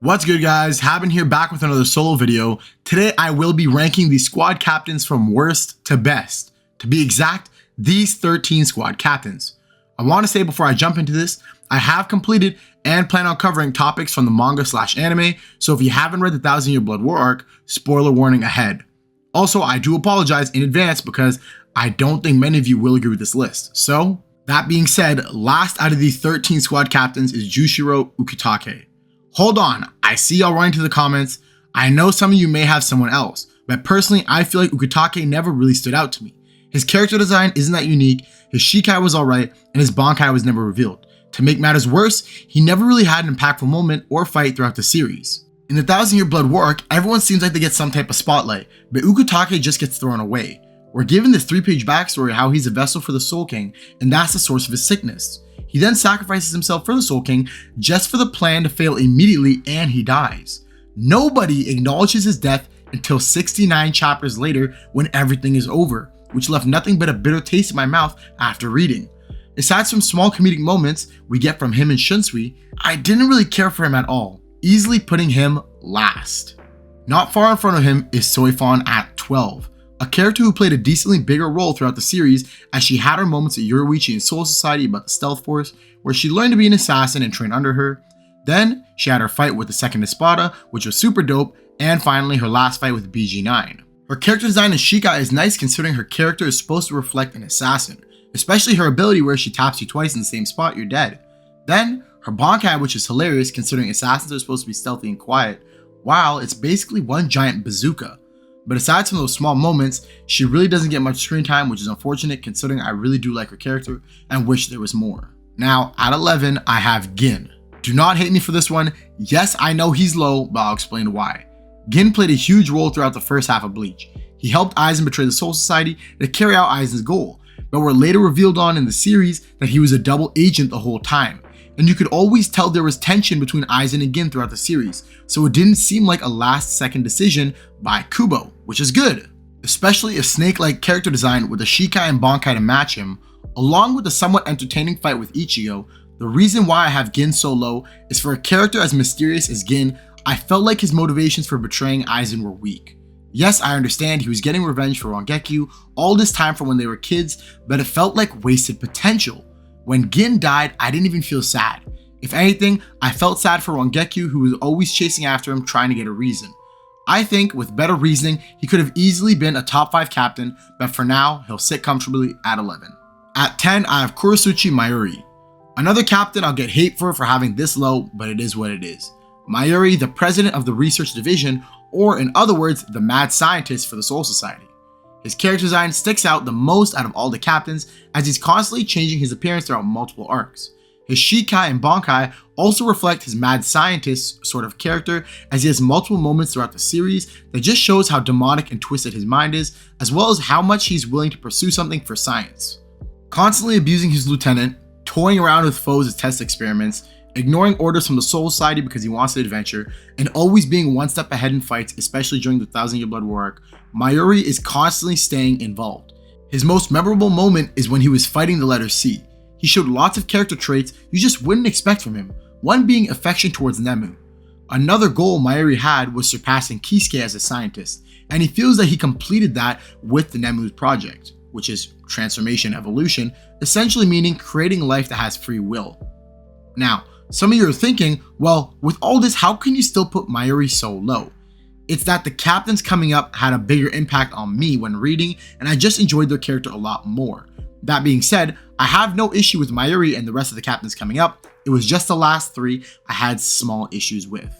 What's good, guys? Haben here, back with another solo video. Today I will be ranking the squad captains from worst to best. To be exact, these 13 squad captains. I want to say before I jump into this, I have completed and plan on covering topics from the manga/anime, so if you haven't read the Thousand Year Blood War arc, spoiler warning ahead. Also, I do apologize in advance because I don't think many of you will agree with this list. So, that being said, last out of the 13 squad captains is Jushiro Ukitake. Hold on, I see y'all running to the comments. I know some of you may have someone else, but personally I feel like Ukitake never really stood out to me. His character design isn't that unique, his Shikai was alright, and his Bankai was never revealed. To make matters worse, he never really had an impactful moment or fight throughout the series. In the Thousand Year Blood War arc, everyone seems like they get some type of spotlight, but Ukitake just gets thrown away. We're given this 3-page backstory how he's a vessel for the Soul King, and that's the source of his sickness. He then sacrifices himself for the Soul King just for the plan to fail immediately, and he dies. Nobody acknowledges his death until 69 chapters later when everything is over, which left nothing but a bitter taste in my mouth after reading. Aside from small comedic moments we get from him and Shunsui, I didn't really care for him at all, easily putting him last. Not far in front of him is Soifon at 12. A character who played a decently bigger role throughout the series, as she had her moments at Yoruichi and Soul Society about the Stealth Force, where she learned to be an assassin and train under her. Then, she had her fight with the second Espada, which was super dope, and finally her last fight with BG9. Her character design in Shikai is nice considering her character is supposed to reflect an assassin, especially her ability where she taps you twice in the same spot, you're dead. Then, her Bankai, which is hilarious considering assassins are supposed to be stealthy and quiet, while it's basically one giant bazooka. But aside from those small moments, she really doesn't get much screen time, which is unfortunate considering I really do like her character and wish there was more. Now, at 11, I have Gin. Do not hate me for this one. Yes, I know he's low, but I'll explain why. Gin played a huge role throughout the first half of Bleach. He helped Aizen betray the Soul Society to carry out Aizen's goal, but were later revealed on in the series that he was a double agent the whole time. And you could always tell there was tension between Aizen and Gin throughout the series, so it didn't seem like a last-second decision by Kubo, which is good. Especially a snake-like character design with a Shikai and Bankai to match him, along with a somewhat entertaining fight with Ichigo. The reason why I have Gin so low is for a character as mysterious as Gin, I felt like his motivations for betraying Aizen were weak. Yes, I understand he was getting revenge for Rangekyo all this time from when they were kids, but it felt like wasted potential. When Gin died, I didn't even feel sad. If anything, I felt sad for Rangekyo, who was always chasing after him trying to get a reason. I think with better reasoning, he could have easily been a top 5 captain, but for now, he'll sit comfortably at 11. At 10, I have Kurosuchi Mayuri. Another captain I'll get hate for having this low, but it is what it is. Mayuri, the president of the research division, or in other words, the mad scientist for the Soul Society. His character design sticks out the most out of all the captains, as he's constantly changing his appearance throughout multiple arcs. His Shikai and Bankai also reflect his mad scientist sort of character, as he has multiple moments throughout the series that just shows how demonic and twisted his mind is, as well as how much he's willing to pursue something for science. Constantly abusing his lieutenant, toying around with foes as test experiments, ignoring orders from the Soul Society because he wants the adventure, and always being one step ahead in fights, especially during the Thousand Year Blood War arc, Mayuri is constantly staying involved. His most memorable moment is when he was fighting the letter C. He showed lots of character traits you just wouldn't expect from him, one being affection towards Nemu. Another goal Mayuri had was surpassing Kisuke as a scientist, and he feels that he completed that with the Nemu's project, which is transformation evolution, essentially meaning creating life that has free will. Now, some of you are thinking, well, with all this, how can you still put Mayuri so low? It's that the captains coming up had a bigger impact on me when reading, and I just enjoyed their character a lot more. That being said, I have no issue with Mayuri and the rest of the captains coming up. It was just the last 3 I had small issues with.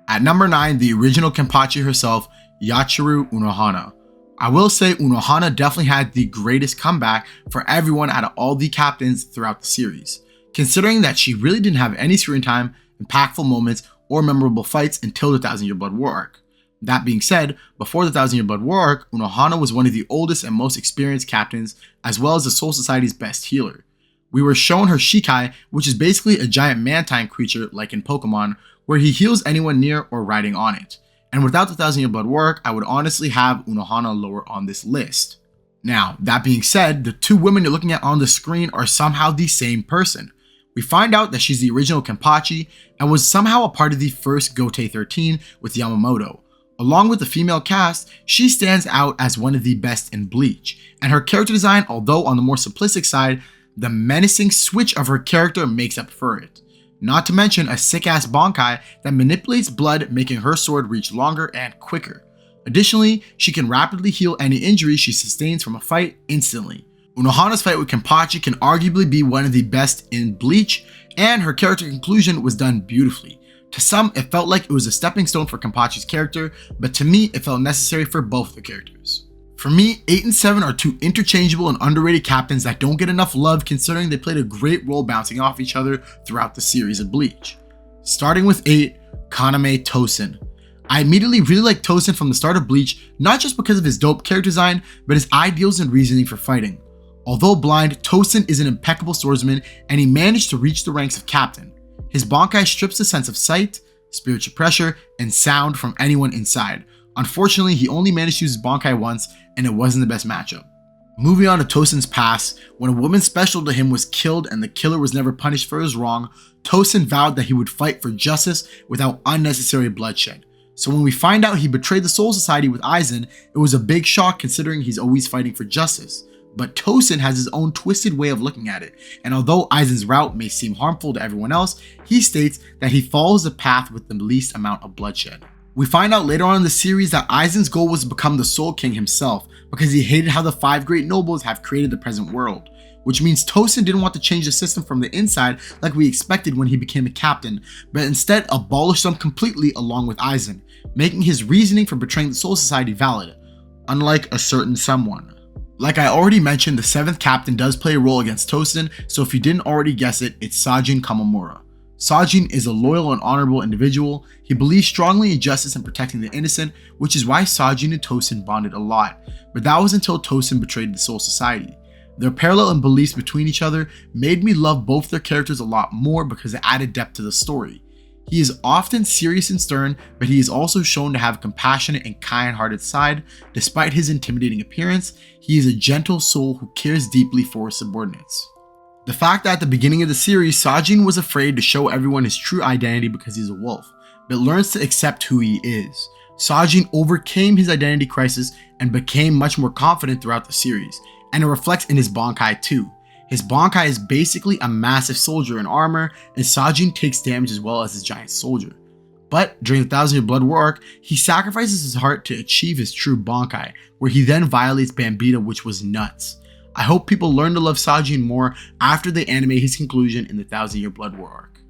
At number 9, the original Kenpachi herself, Yachiru Unohana. I will say Unohana definitely had the greatest comeback for everyone out of all the captains throughout the series, considering that she really didn't have any screen time, impactful moments, or memorable fights until the Thousand Year Blood War arc. That being said, before the Thousand Year Blood War arc, Unohana was one of the oldest and most experienced captains, as well as the Soul Society's best healer. We were shown her Shikai, which is basically a giant mantine creature like in Pokemon, where he heals anyone near or riding on it. And without the Thousand Year Blood War arc, I would honestly have Unohana lower on this list. Now, that being said, the 2 women you're looking at on the screen are somehow the same person. We find out that she's the original Kenpachi and was somehow a part of the first Gotei 13 with Yamamoto. Along with the female cast, she stands out as one of the best in Bleach, and her character design, although on the more simplistic side, the menacing switch of her character makes up for it. Not to mention a sick-ass Bankai that manipulates blood, making her sword reach longer and quicker. Additionally, she can rapidly heal any injury she sustains from a fight instantly. Unohana's fight with Kenpachi can arguably be one of the best in Bleach, and her character conclusion was done beautifully. To some, it felt like it was a stepping stone for Kenpachi's character, but to me, it felt necessary for both the characters. For me, 8 and 7 are two interchangeable and underrated captains that don't get enough love considering they played a great role bouncing off each other throughout the series of Bleach. Starting with 8, Kaname Tosen. I immediately really liked Tosen from the start of Bleach, not just because of his dope character design, but his ideals and reasoning for fighting. Although blind, Tosen is an impeccable swordsman and he managed to reach the ranks of captain. His Bankai strips the sense of sight, spiritual pressure, and sound from anyone inside. Unfortunately, he only managed to use his Bankai once and it wasn't the best matchup. Moving on to Tosen's past, when a woman special to him was killed and the killer was never punished for his wrong, Tosen vowed that he would fight for justice without unnecessary bloodshed. So when we find out he betrayed the Soul Society with Aizen, it was a big shock considering he's always fighting for justice. But Tosen has his own twisted way of looking at it, and although Aizen's route may seem harmful to everyone else, he states that he follows the path with the least amount of bloodshed. We find out later on in the series that Aizen's goal was to become the Soul King himself because he hated how the 5 great nobles have created the present world, which means Tosen didn't want to change the system from the inside like we expected when he became a captain, but instead abolished them completely along with Aizen, making his reasoning for betraying the Soul Society valid, unlike a certain someone. Like I already mentioned, the 7th captain does play a role against Tosen, so if you didn't already guess it, it's Sajin Kamamura. Sajin is a loyal and honorable individual. He believes strongly in justice and protecting the innocent, which is why Sajin and Tosen bonded a lot, but that was until Tosen betrayed the Soul Society. Their parallel and beliefs between each other made me love both their characters a lot more because it added depth to the story. He is often serious and stern, but he is also shown to have a compassionate and kind-hearted side. Despite his intimidating appearance, he is a gentle soul who cares deeply for his subordinates. The fact that at the beginning of the series, Sajin was afraid to show everyone his true identity because he's a wolf, but learns to accept who he is. Sajin overcame his identity crisis and became much more confident throughout the series, and it reflects in his Bankai too. His Bankai is basically a massive soldier in armor, and Sajin takes damage as well as his giant soldier. But during the 1000 Year Blood War arc, he sacrifices his heart to achieve his true Bankai, where he then violates Bambita, which was nuts. I hope people learn to love Sajin more after they animate his conclusion in the 1000 Year Blood War arc.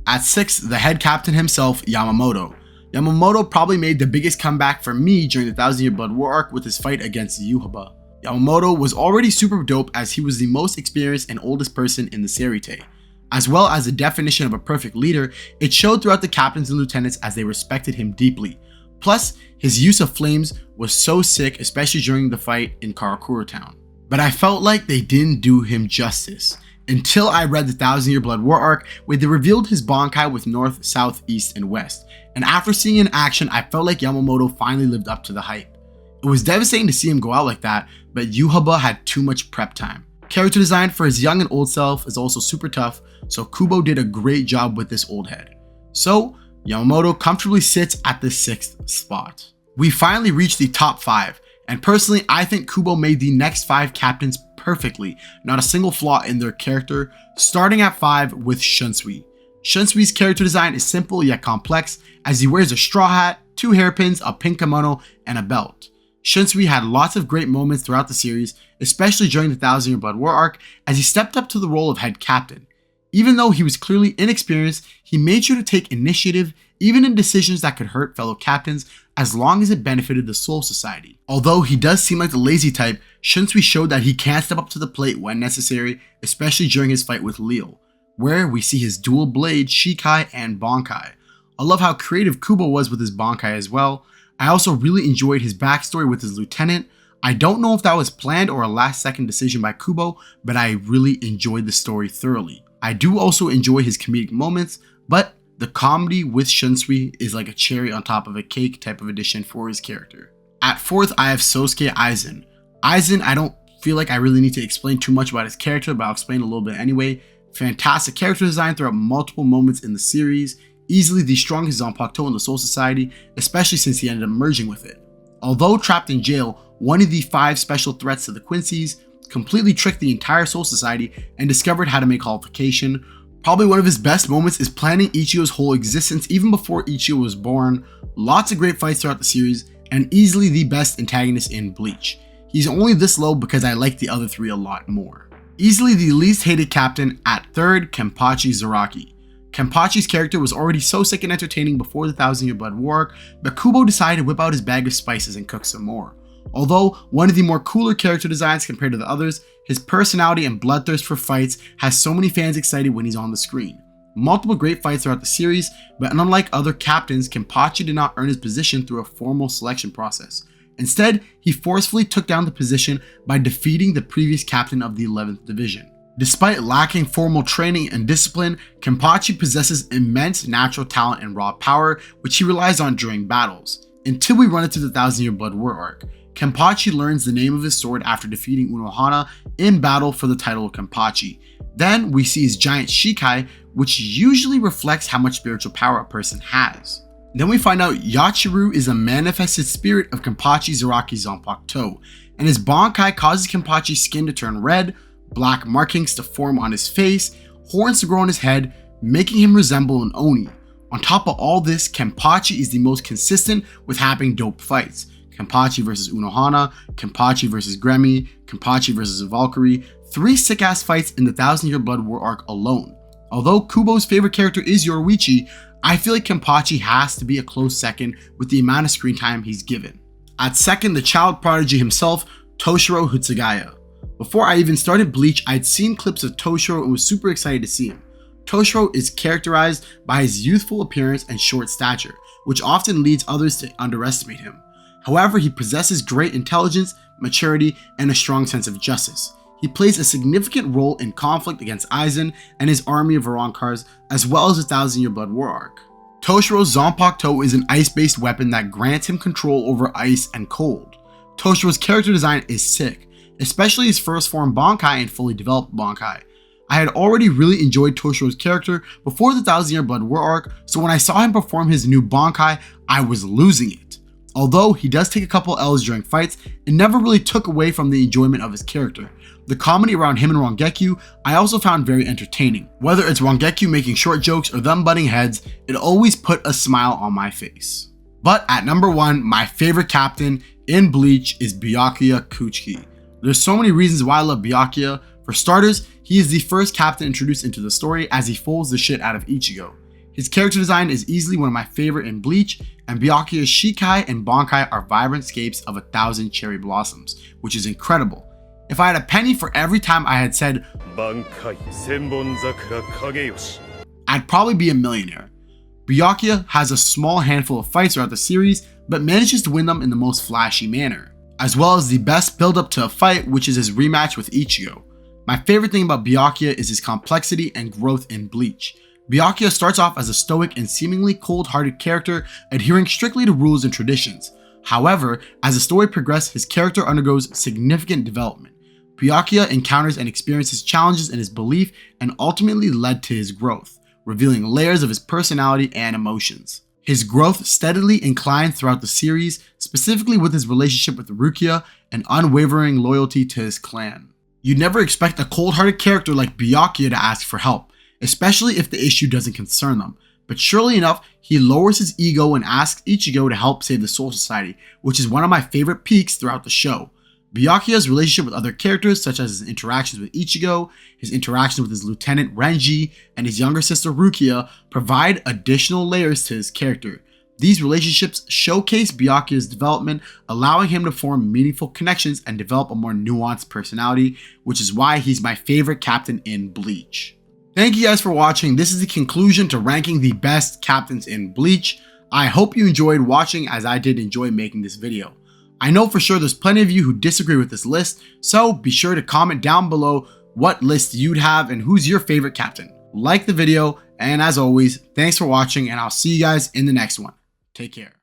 At 6, the head captain himself, Yamamoto. Yamamoto probably made the biggest comeback for me during the 1000 Year Blood War arc with his fight against Yuhaba. Yamamoto was already super dope as he was the most experienced and oldest person in the Seirite. As well as the definition of a perfect leader, it showed throughout the captains and lieutenants as they respected him deeply. Plus, his use of flames was so sick, especially during the fight in Karakura Town. But I felt like they didn't do him justice, until I read the 1000 Year Blood War arc where they revealed his Bankai with north, south, east, and west. And after seeing it in action, I felt like Yamamoto finally lived up to the hype. It was devastating to see him go out like that, but Yuhaba had too much prep time. Character design for his young and old self is also super tough, so Kubo did a great job with this old head. So, Yamamoto comfortably sits at the 6th spot. We finally reached the top 5, and personally I think Kubo made the next 5 captains perfectly, not a single flaw in their character, starting at 5 with Shunsui. Shunsui's character design is simple yet complex, as he wears a straw hat, 2 hairpins, a pink kimono, and a belt. Shunsui had lots of great moments throughout the series, especially during the 1000 Year Blood War arc, as he stepped up to the role of head captain. Even though he was clearly inexperienced, he made sure to take initiative, even in decisions that could hurt fellow captains, as long as it benefited the Soul Society. Although he does seem like the lazy type, Shunsui showed that he can step up to the plate when necessary, especially during his fight with Leo, where we see his dual blade Shikai and Bankai. I love how creative Kubo was with his Bankai as well. I also really enjoyed his backstory with his lieutenant. I don't know if that was planned or a last second decision by Kubo, but I really enjoyed the story thoroughly. I do also enjoy his comedic moments, but the comedy with Shunsui is like a cherry on top of a cake type of addition for his character. At 4th, I have Sosuke Aizen. Aizen, I don't feel like I really need to explain too much about his character, but I'll explain a little bit anyway. Fantastic character design throughout multiple moments in the series, easily the strongest Zanpakuto in the Soul Society, especially since he ended up merging with it. Although trapped in jail, one of the 5 special threats to the Quincy's completely tricked the entire Soul Society and discovered how to make holification. Probably one of his best moments is planning Ichigo's whole existence even before Ichigo was born. Lots of great fights throughout the series, and easily the best antagonist in Bleach. He's only this low because I like the other 3 a lot more. Easily the least hated captain at 3rd, Kenpachi Zaraki. Kenpachi's character was already so sick and entertaining before the Thousand Year Blood War arc, but Kubo decided to whip out his bag of spices and cook some more. Although one of the more cooler character designs compared to the others, his personality and bloodthirst for fights has so many fans excited when he's on the screen. Multiple great fights throughout the series, but unlike other captains, Kenpachi did not earn his position through a formal selection process. Instead, he forcefully took down the position by defeating the previous captain of the 11th Division. Despite lacking formal training and discipline, Kenpachi possesses immense natural talent and raw power, which he relies on during battles. Until we run into the Thousand Year Blood War arc, Kenpachi learns the name of his sword after defeating Unohana in battle for the title of Kenpachi. Then we see his giant Shikai, which usually reflects how much spiritual power a person has. Then we find out Yachiru is a manifested spirit of Kenpachi Zaraki's Zanpakuto, and his Bankai causes Kenpachi's skin to turn red, black markings to form on his face, horns to grow on his head, making him resemble an Oni. On top of all this, Kenpachi is the most consistent with having dope fights. Kenpachi vs Unohana, Kenpachi vs Gremi, Kenpachi vs Valkyrie, 3 sick-ass fights in the Thousand Year Blood War arc alone. Although Kubo's favorite character is Yoruichi, I feel like Kenpachi has to be a close second with the amount of screen time he's given. At second, the child prodigy himself, Toshiro Hitsugaya. Before I even started Bleach, I'd seen clips of Toshiro and was super excited to see him. Toshiro is characterized by his youthful appearance and short stature, which often leads others to underestimate him. However, he possesses great intelligence, maturity, and a strong sense of justice. He plays a significant role in conflict against Aizen and his army of Varankars, as well as the Thousand Year Blood War arc. Toshiro's Zanpakuto is an ice-based weapon that grants him control over ice and cold. Toshiro's character design is sick, especially his first form Bankai and fully developed Bankai. I had already really enjoyed Toshiro's character before the Thousand Year Blood War arc, so when I saw him perform his new Bankai, I was losing it. Although he does take a couple L's during fights, it never really took away from the enjoyment of his character. The comedy around him and Rangekyu I also found very entertaining. Whether it's Rangekyu making short jokes or them butting heads, it always put a smile on my face. But at number 1, my favorite captain in Bleach is Byakuya Kuchiki. There's so many reasons why I love Byakuya. For starters, he is the first captain introduced into the story as he folds the shit out of Ichigo. His character design is easily one of my favorite in Bleach, and Byakuya's Shikai and Bankai are vibrant scapes of 1,000 cherry blossoms, which is incredible. If I had a penny for every time I had said Bankai Senbon Zakura Kageyoshi, I'd probably be a millionaire. Byakuya has a small handful of fights throughout the series, but manages to win them in the most flashy manner, as well as the best build up to a fight, which is his rematch with Ichigo. My favorite thing about Byakuya is his complexity and growth in Bleach. Byakuya starts off as a stoic and seemingly cold-hearted character, adhering strictly to rules and traditions. However, as the story progresses, his character undergoes significant development. Byakuya encounters and experiences challenges in his belief and ultimately led to his growth, revealing layers of his personality and emotions. His growth steadily inclined throughout the series, specifically with his relationship with Rukia and unwavering loyalty to his clan. You'd never expect a cold-hearted character like Byakuya to ask for help, especially if the issue doesn't concern them. But surely enough, he lowers his ego and asks Ichigo to help save the Soul Society, which is one of my favorite peaks throughout the show. Byakuya's relationship with other characters, such as his interactions with Ichigo, his interactions with his lieutenant Renji, and his younger sister Rukia, provide additional layers to his character. These relationships showcase Byakuya's development, allowing him to form meaningful connections and develop a more nuanced personality, which is why he's my favorite captain in Bleach. Thank you guys for watching. This is the conclusion to ranking the best captains in Bleach. I hope you enjoyed watching as I did enjoy making this video. I know for sure there's plenty of you who disagree with this list, so be sure to comment down below what list you'd have and who's your favorite captain. Like the video, and as always, thanks for watching, and I'll see you guys in the next one. Take care.